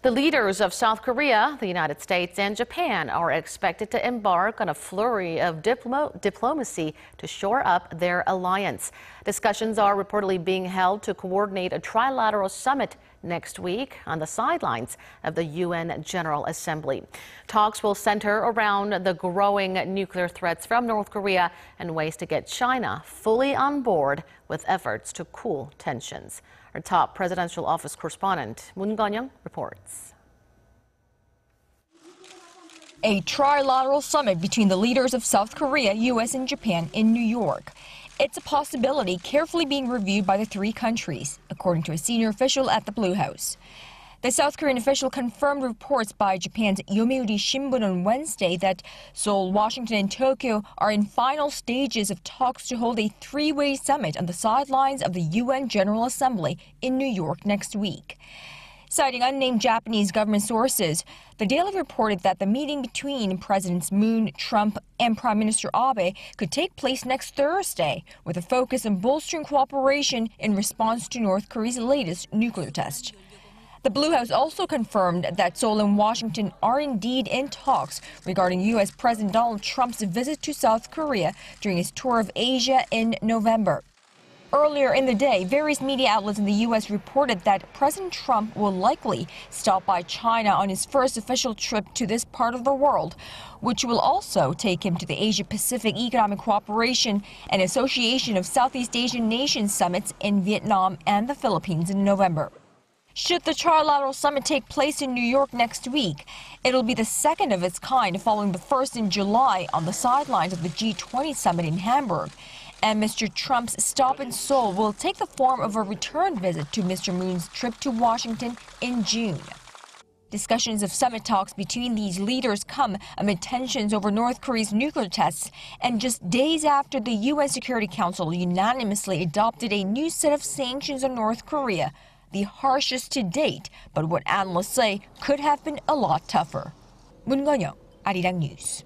The leaders of South Korea, the United States, and Japan are expected to embark on a flurry of diplomacy to shore up their alliance. Discussions are reportedly being held to coordinate a trilateral summit next week on the sidelines of the UN General Assembly. Talks will center around the growing nuclear threats from North Korea and ways to get China fully on board with efforts to cool tensions. Our top presidential office correspondent, Moon Connyoung, reports. A trilateral summit between the leaders of South Korea, U.S., and Japan in New York. It's a possibility carefully being reviewed by the three countries, according to a senior official at the Blue House. The South Korean official confirmed reports by Japan's Yomiuri Shimbun on Wednesday that Seoul, Washington, and Tokyo are in final stages of talks to hold a three-way summit on the sidelines of the UN General Assembly in New York next week. Citing unnamed Japanese government sources, the Daily reported that the meeting between Presidents Moon, Trump, and Prime Minister Abe could take place next Thursday, with a focus on bolstering cooperation in response to North Korea's latest nuclear test. The Blue House also confirmed that Seoul and Washington are indeed in talks regarding U.S. President Donald Trump's visit to South Korea during his tour of Asia in November. Earlier in the day, various media outlets in the U.S. reported that President Trump will likely stop by China on his first official trip to this part of the world, which will also take him to the Asia-Pacific Economic Cooperation and Association of Southeast Asian Nations summits in Vietnam and the Philippines in November. Should the trilateral summit take place in New York next week, it'll be the second of its kind following the first in July on the sidelines of the G20 summit in Hamburg. And Mr. Trump's stop in Seoul will take the form of a return visit to Mr. Moon's trip to Washington in June. Discussions of summit talks between these leaders come amid tensions over North Korea's nuclear tests and just days after the UN Security Council unanimously adopted a new set of sanctions on North Korea, the harshest to date, but what analysts say could have been a lot tougher. Moon Connyoung, Arirang News.